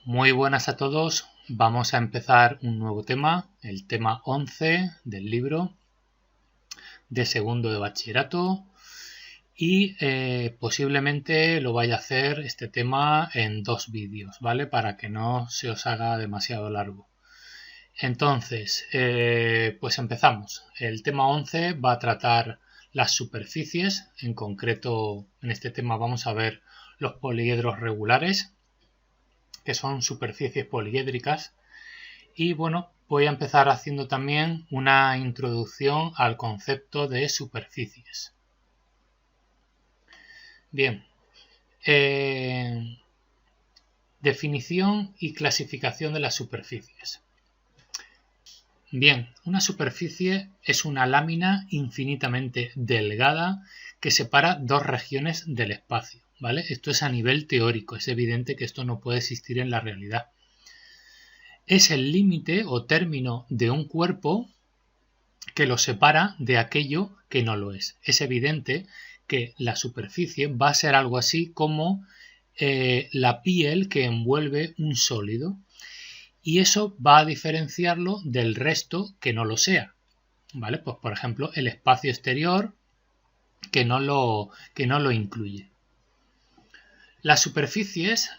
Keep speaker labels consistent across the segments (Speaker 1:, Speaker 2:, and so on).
Speaker 1: Muy buenas a todos, vamos a empezar un nuevo tema, el tema 11 del libro de segundo de bachillerato y posiblemente lo vaya a hacer este tema en 2 vídeos, ¿vale? Para que no se os haga demasiado largo. Entonces, pues empezamos. El tema 11 va a tratar las superficies, en concreto en este tema vamos a ver los poliedros regulares, que son superficies poliédricas, y bueno, voy a empezar haciendo también una introducción al concepto de superficies. Bien, definición y clasificación de las superficies. Bien, una superficie es una lámina infinitamente delgada que separa dos regiones del espacio, ¿vale? Esto es a nivel teórico, es evidente que esto no puede existir en la realidad. Es el límite o término de un cuerpo que lo separa de aquello que no lo es. Es evidente que la superficie va a ser algo así como la piel que envuelve un sólido. Y eso va a diferenciarlo del resto que no lo sea, ¿vale? Pues por ejemplo el espacio exterior que no lo incluye. Las superficies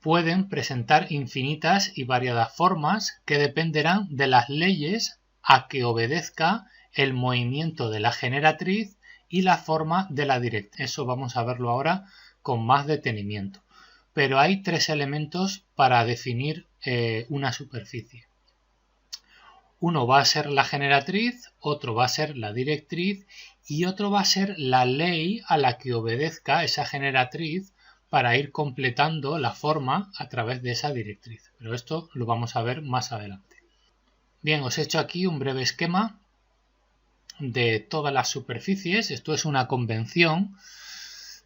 Speaker 1: pueden presentar infinitas y variadas formas que dependerán de las leyes a que obedezca el movimiento de la generatriz y la forma de la directriz. Eso vamos a verlo ahora con más detenimiento. Pero hay 3 elementos para definir una superficie. Uno va a ser la generatriz, otro va a ser la directriz y otro va a ser la ley a la que obedezca esa generatriz para ir completando la forma a través de esa directriz. Pero esto lo vamos a ver más adelante. Bien, os he hecho aquí un breve esquema de todas las superficies. Esto es una convención.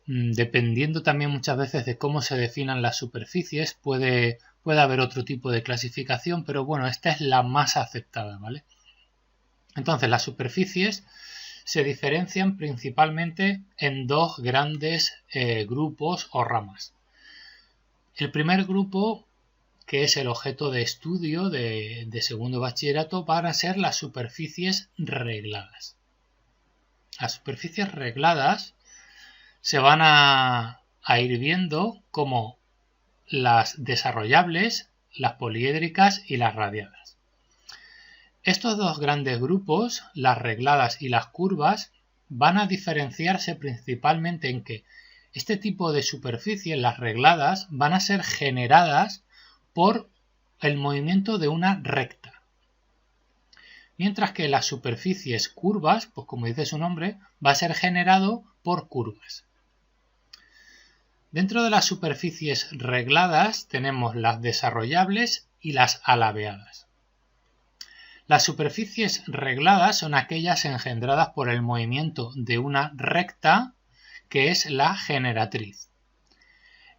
Speaker 1: Dependiendo también muchas veces de cómo se definan las superficies, puede haber otro tipo de clasificación, pero bueno, esta es la más aceptada, ¿vale? Entonces, las superficies se diferencian principalmente en 2 grandes grupos o ramas. El primer grupo, que es el objeto de estudio de segundo bachillerato, van a ser las superficies regladas. Las superficies regladas se van a ir viendo como las desarrollables, las poliédricas y las radiadas. Estos 2 grandes grupos, las regladas y las curvas, van a diferenciarse principalmente en que este tipo de superficies, las regladas, van a ser generadas por el movimiento de una recta. Mientras que las superficies curvas, pues como dice su nombre, va a ser generado por curvas. Dentro de las superficies regladas tenemos las desarrollables y las alabeadas. Las superficies regladas son aquellas engendradas por el movimiento de una recta que es la generatriz.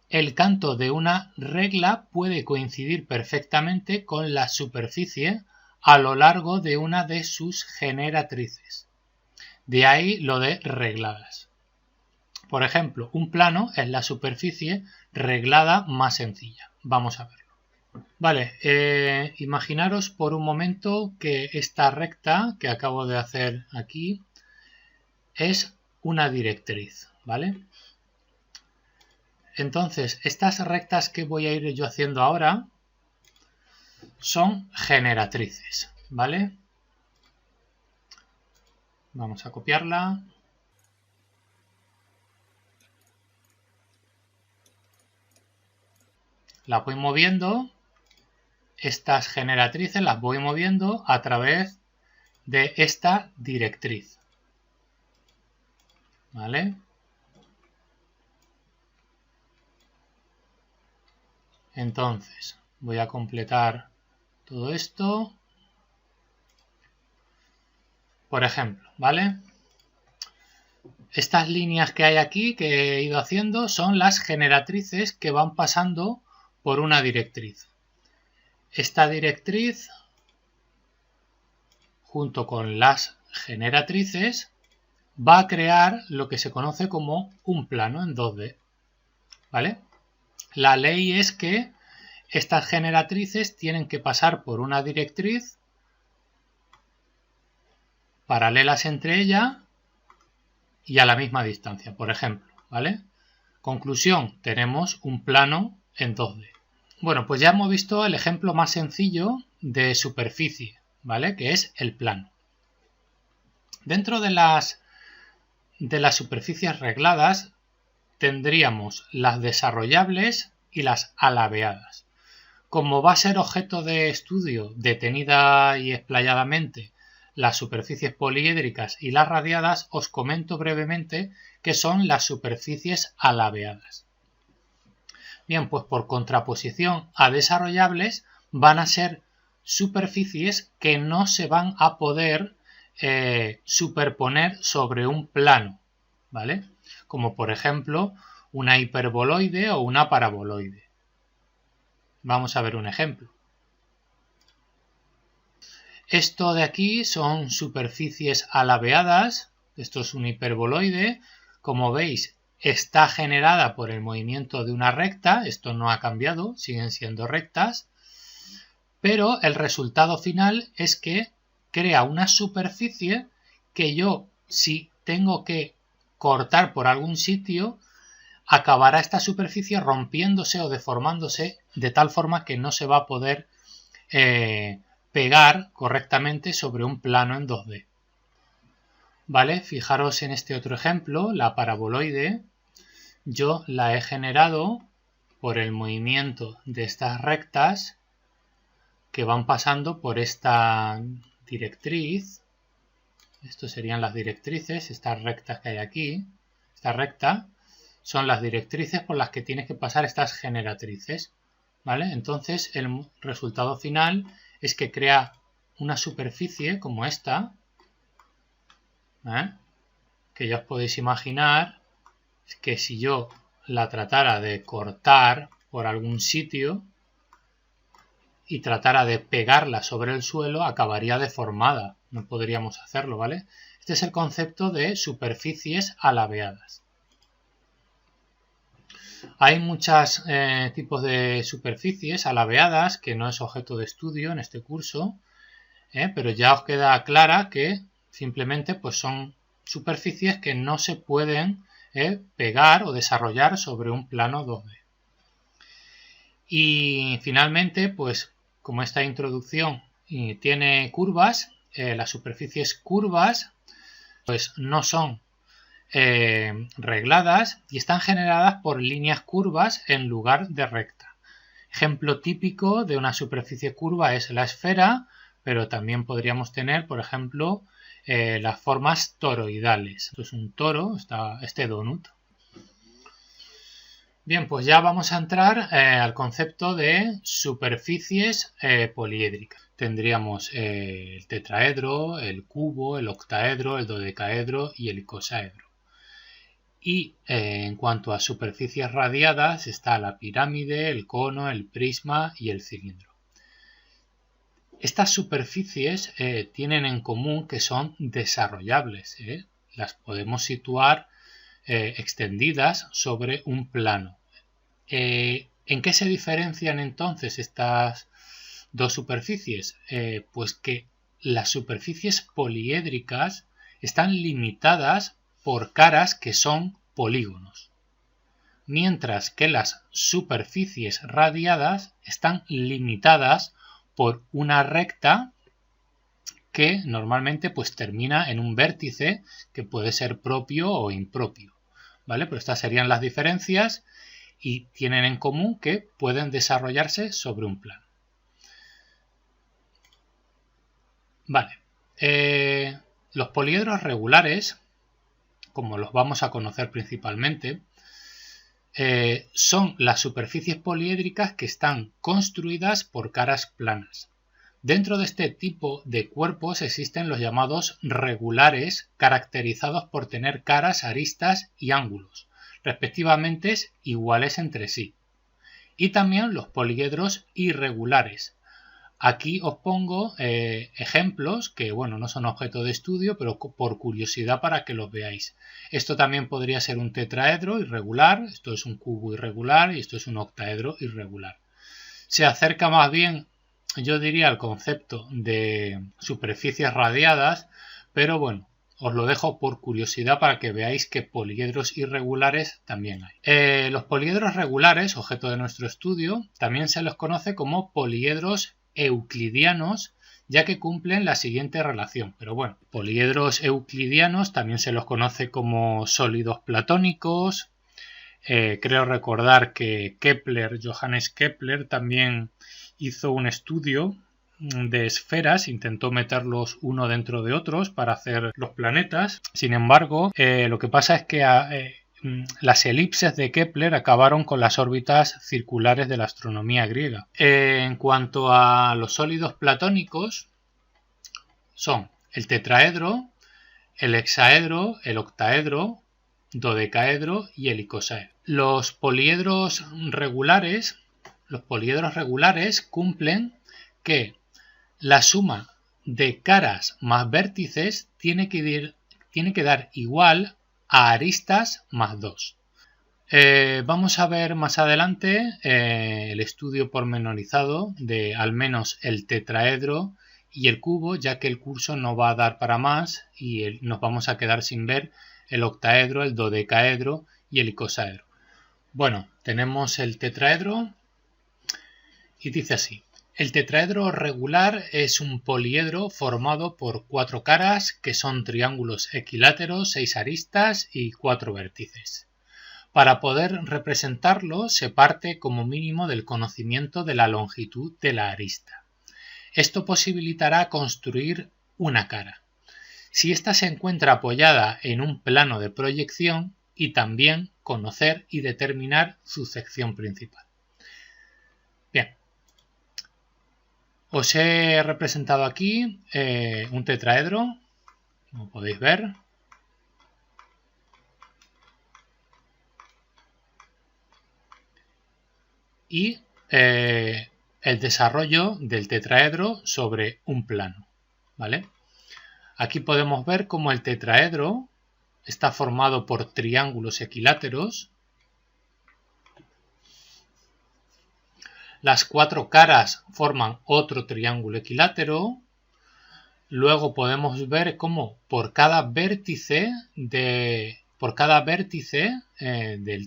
Speaker 1: El canto de una regla puede coincidir perfectamente con la superficie a lo largo de una de sus generatrices. De ahí lo de regladas. Por ejemplo, un plano es la superficie reglada más sencilla. Vamos a verlo. Vale, imaginaros por un momento que esta recta que acabo de hacer aquí es una directriz, ¿vale? Entonces, estas rectas que voy a ir yo haciendo ahora son generatrices, ¿vale? Vamos a copiarla. Las voy moviendo, estas generatrices las voy moviendo a través de esta directriz, ¿vale? Entonces, voy a completar todo esto. Por ejemplo, ¿vale? Estas líneas que hay aquí que he ido haciendo son las generatrices que van pasando por una directriz. Esta directriz, junto con las generatrices, va a crear lo que se conoce como un plano en 2D, ¿vale? La ley es que estas generatrices tienen que pasar por una directriz paralelas entre ellas y a la misma distancia, por ejemplo, ¿vale? Conclusión, tenemos un plano en 2D. Bueno, pues ya hemos visto el ejemplo más sencillo de superficie, ¿vale? Que es el plano. Dentro de las superficies regladas tendríamos las desarrollables y las alabeadas. Como va a ser objeto de estudio detenida y explayadamente las superficies poliédricas y las radiadas, os comento brevemente qué son las superficies alabeadas. Bien, pues por contraposición a desarrollables van a ser superficies que no se van a poder superponer sobre un plano, ¿vale? Como por ejemplo una hiperboloide o una paraboloide. Vamos a ver un ejemplo. Esto de aquí son superficies alabeadas. Esto es un hiperboloide. Como veis, está generada por el movimiento de una recta. Esto no ha cambiado, siguen siendo rectas. Pero el resultado final es que crea una superficie que yo, si tengo que cortar por algún sitio, acabará esta superficie rompiéndose o deformándose de tal forma que no se va a poder pegar correctamente sobre un plano en 2D. ¿Vale? Fijaros en este otro ejemplo, la paraboloide. Yo la he generado por el movimiento de estas rectas que van pasando por esta directriz. Estos serían las directrices, estas rectas que hay aquí. Esta recta son las directrices por las que tienes que pasar estas generatrices, ¿vale? Entonces el resultado final es que crea una superficie como esta, que ya os podéis imaginar que si yo la tratara de cortar por algún sitio y tratara de pegarla sobre el suelo, acabaría deformada. No podríamos hacerlo, ¿vale? Este es el concepto de superficies alabeadas. Hay muchos tipos de superficies alabeadas que no es objeto de estudio en este curso, pero ya os queda clara que simplemente pues son superficies que no se pueden pegar o desarrollar sobre un plano 2D. Y finalmente, pues como esta introducción tiene curvas, las superficies curvas pues no son regladas y están generadas por líneas curvas en lugar de recta. Ejemplo típico de una superficie curva es la esfera, pero también podríamos tener, por ejemplo, las formas toroidales. Esto es un toro, este donut. Bien, pues ya vamos a entrar al concepto de superficies poliédricas. Tendríamos el tetraedro, el cubo, el octaedro, el dodecaedro y el icosaedro. Y en cuanto a superficies radiadas está la pirámide, el cono, el prisma y el cilindro. Estas superficies tienen en común que son desarrollables. Las podemos situar extendidas sobre un plano. ¿En qué se diferencian entonces estas dos superficies? Pues que las superficies poliédricas están limitadas por caras que son polígonos, mientras que las superficies radiadas están limitadas por una recta que normalmente pues termina en un vértice que puede ser propio o impropio, ¿vale? Pero estas serían las diferencias y tienen en común que pueden desarrollarse sobre un plano. Vale, los poliedros regulares, como los vamos a conocer principalmente, son las superficies poliédricas que están construidas por caras planas. Dentro de este tipo de cuerpos existen los llamados regulares, caracterizados por tener caras, aristas y ángulos, respectivamente iguales entre sí. Y también los poliedros irregulares, Aquí os pongo ejemplos que, bueno, no son objeto de estudio, pero por curiosidad para que los veáis. Esto también podría ser un tetraedro irregular, esto es un cubo irregular y esto es un octaedro irregular. Se acerca más bien, yo diría, al concepto de superficies radiadas, pero bueno, os lo dejo por curiosidad para que veáis que poliedros irregulares también hay. Los poliedros regulares, objeto de nuestro estudio, también se los conoce como poliedros euclidianos, ya que cumplen la siguiente relación. Pero bueno, poliedros euclidianos también se los conoce como sólidos platónicos. Creo recordar que Johannes Kepler, también hizo un estudio de esferas, intentó meterlos uno dentro de otros para hacer los planetas. Sin embargo, lo que pasa es que las elipses de Kepler acabaron con las órbitas circulares de la astronomía griega. En cuanto a los sólidos platónicos, son el tetraedro, el hexaedro, el octaedro, dodecaedro y el icosaedro. Los poliedros regulares cumplen que la suma de caras más vértices tiene que dar igual a aristas más 2. Vamos a ver más adelante el estudio pormenorizado de al menos el tetraedro y el cubo, ya que el curso no va a dar para más y nos vamos a quedar sin ver el octaedro, el dodecaedro y el icosaedro. Bueno, tenemos el tetraedro y dice así. El tetraedro regular es un poliedro formado por 4 caras que son triángulos equiláteros, 6 aristas y 4 vértices. Para poder representarlo se parte como mínimo del conocimiento de la longitud de la arista. Esto posibilitará construir una cara. Si ésta se encuentra apoyada en un plano de proyección y también conocer y determinar su sección principal. Bien, os he representado aquí un tetraedro, como podéis ver. Y el desarrollo del tetraedro sobre un plano, ¿vale? Aquí podemos ver cómo el tetraedro está formado por triángulos equiláteros. Las 4 caras forman otro triángulo equilátero. Luego podemos ver cómo por cada vértice del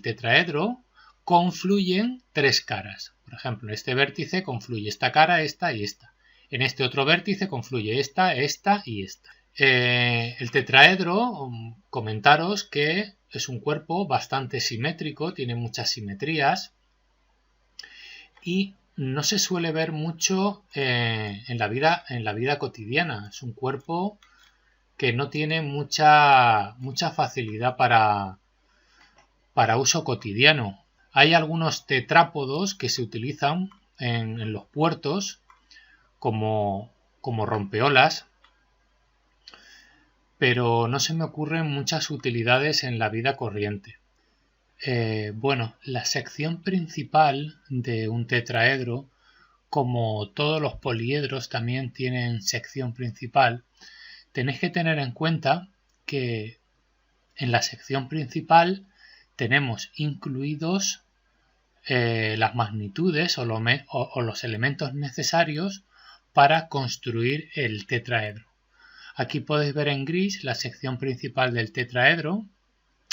Speaker 1: tetraedro confluyen 3 caras. Por ejemplo, en este vértice confluye esta cara, esta y esta. En este otro vértice confluye esta, esta y esta. El tetraedro, comentaros que es un cuerpo bastante simétrico, tiene muchas simetrías y no se suele ver mucho en la vida cotidiana. Es un cuerpo que no tiene mucha facilidad para uso cotidiano. Hay algunos tetrápodos que se utilizan en los puertos como rompeolas, pero no se me ocurren muchas utilidades en la vida corriente. Bueno, la sección principal de un tetraedro, como todos los poliedros también tienen sección principal, tenéis que tener en cuenta que en la sección principal tenemos incluidos las magnitudes o los elementos necesarios para construir el tetraedro. Aquí podéis ver en gris la sección principal del tetraedro.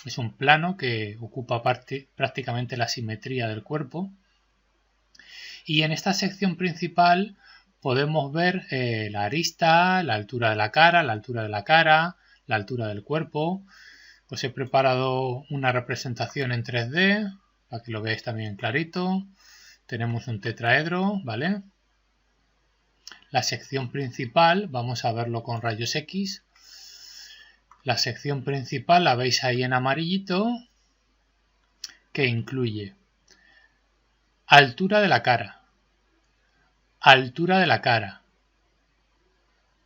Speaker 1: Es un plano que ocupa prácticamente la simetría del cuerpo. Y en esta sección principal podemos ver la arista, la altura de la cara, la altura del cuerpo. Os he preparado una representación en 3D para que lo veáis también clarito. Tenemos un tetraedro, ¿vale? La sección principal, vamos a verlo con rayos X. La sección principal la veis ahí en amarillito, que incluye altura de la cara,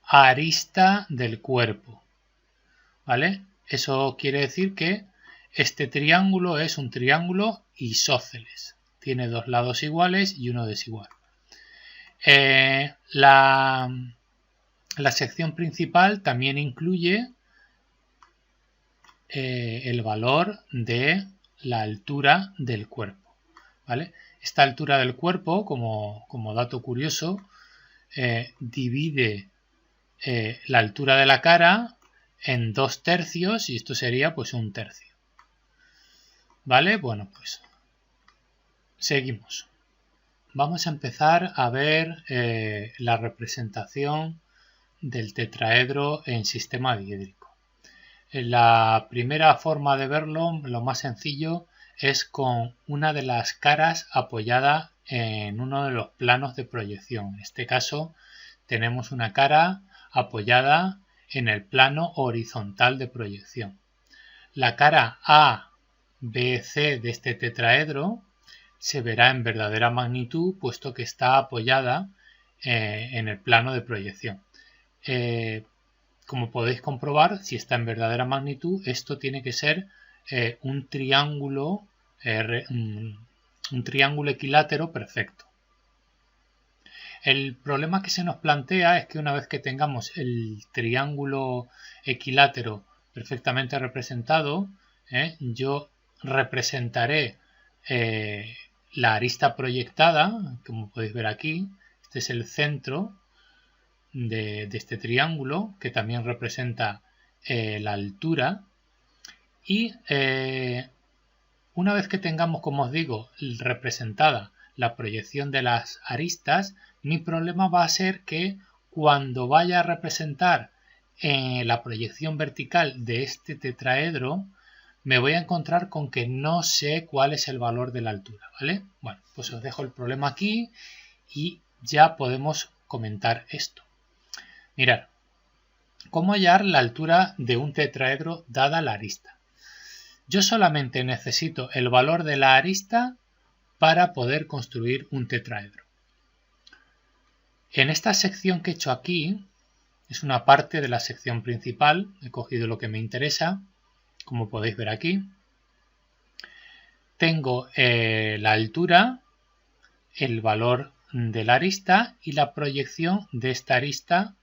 Speaker 1: arista del cuerpo, ¿vale? Eso quiere decir que este triángulo es un triángulo isósceles. Tiene 2 lados iguales y uno desigual. La sección principal también incluye el valor de la altura del cuerpo, ¿vale? Esta altura del cuerpo, como dato curioso, divide la altura de la cara en 2/3 y esto sería pues 1/3. ¿Vale? Bueno, pues seguimos. Vamos a empezar a ver la representación del tetraedro en sistema diédrico. La primera forma de verlo, lo más sencillo, es con una de las caras apoyada en uno de los planos de proyección. En este caso tenemos una cara apoyada en el plano horizontal de proyección. La cara A, B, C de este tetraedro se verá en verdadera magnitud puesto que está apoyada en el plano de proyección. Como podéis comprobar, si está en verdadera magnitud, esto tiene que ser un triángulo equilátero perfecto. El problema que se nos plantea es que una vez que tengamos el triángulo equilátero perfectamente representado, yo representaré la arista proyectada, como podéis ver aquí. Este es el centro de este triángulo, que también representa la altura. Y una vez que tengamos, como os digo, representada la proyección de las aristas, mi problema va a ser que cuando vaya a representar la proyección vertical de este tetraedro, me voy a encontrar con que no sé cuál es el valor de la altura, ¿vale? Bueno, pues os dejo el problema aquí y ya podemos comentar esto. Mirad, ¿cómo hallar la altura de un tetraedro dada la arista? Yo solamente necesito el valor de la arista para poder construir un tetraedro. En esta sección que he hecho aquí, es una parte de la sección principal, he cogido lo que me interesa, como podéis ver aquí. Tengo la altura, el valor de la arista y la proyección de esta arista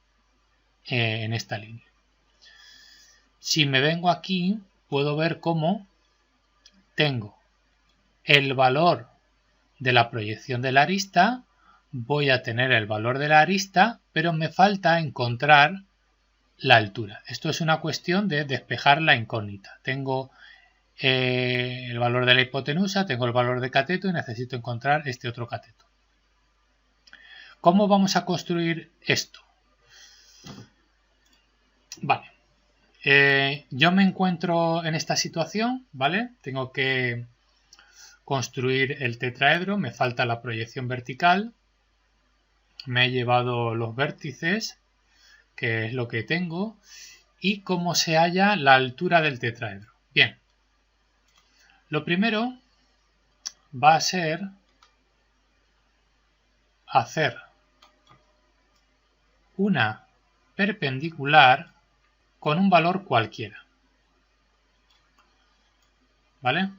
Speaker 1: en esta línea. Si me vengo aquí, puedo ver cómo tengo el valor de la proyección de la arista, voy a tener el valor de la arista, pero me falta encontrar la altura. Esto es una cuestión de despejar la incógnita. Tengo el valor de la hipotenusa, tengo el valor de cateto y necesito encontrar este otro cateto. ¿Cómo vamos a construir esto? Vale. Yo me encuentro en esta situación, ¿vale? Tengo que construir el tetraedro, me falta la proyección vertical, me he llevado los vértices, que es lo que tengo, y cómo se halla la altura del tetraedro. Bien, lo primero va a ser hacer una perpendicular con un valor cualquiera, ¿vale?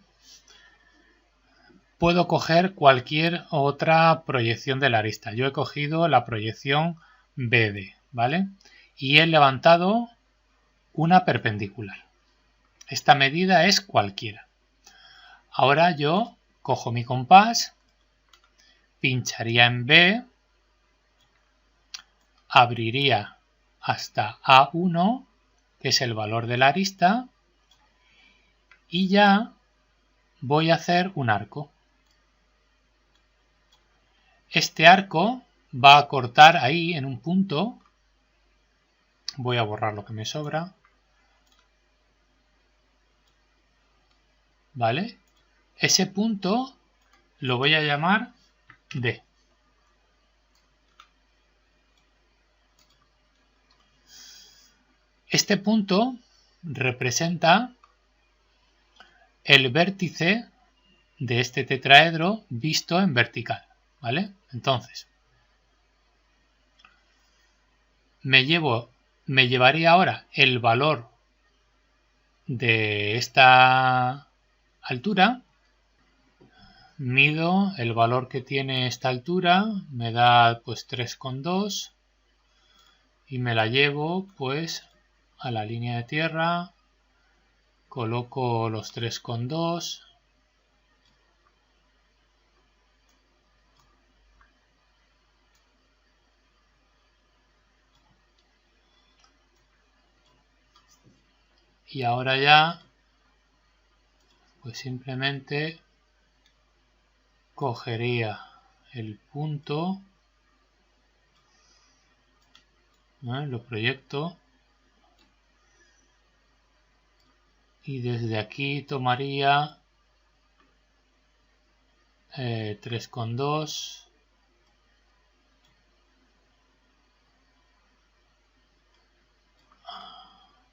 Speaker 1: Puedo coger cualquier otra proyección de la arista. Yo he cogido la proyección BD, ¿vale? Y he levantado una perpendicular. Esta medida es cualquiera. Ahora yo cojo mi compás, pincharía en B, abriría hasta A1, que es el valor de la arista, y ya voy a hacer un arco. Este arco va a cortar ahí en un punto. Voy a borrar lo que me sobra. ¿Vale? Ese punto lo voy a llamar D. Este punto representa el vértice de este tetraedro visto en vertical, ¿vale? Entonces, me llevaría ahora el valor de esta altura mido el valor que tiene esta altura, me da pues 3,2 y me la llevo pues a la línea de tierra, coloco los 3,2 y ahora ya pues simplemente cogería el punto, lo proyecto y desde aquí tomaría 3,2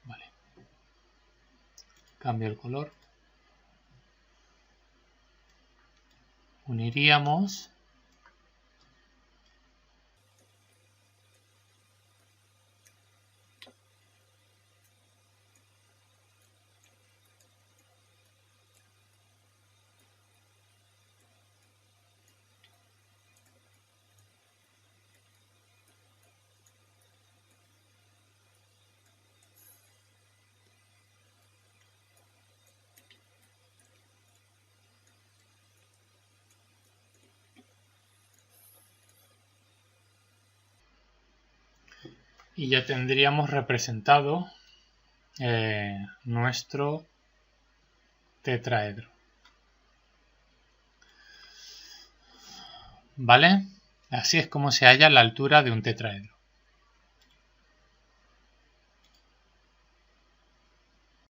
Speaker 1: vale. Cambio el color, uniríamos y ya tendríamos representado nuestro tetraedro. ¿Vale? Así es como se halla la altura de un tetraedro.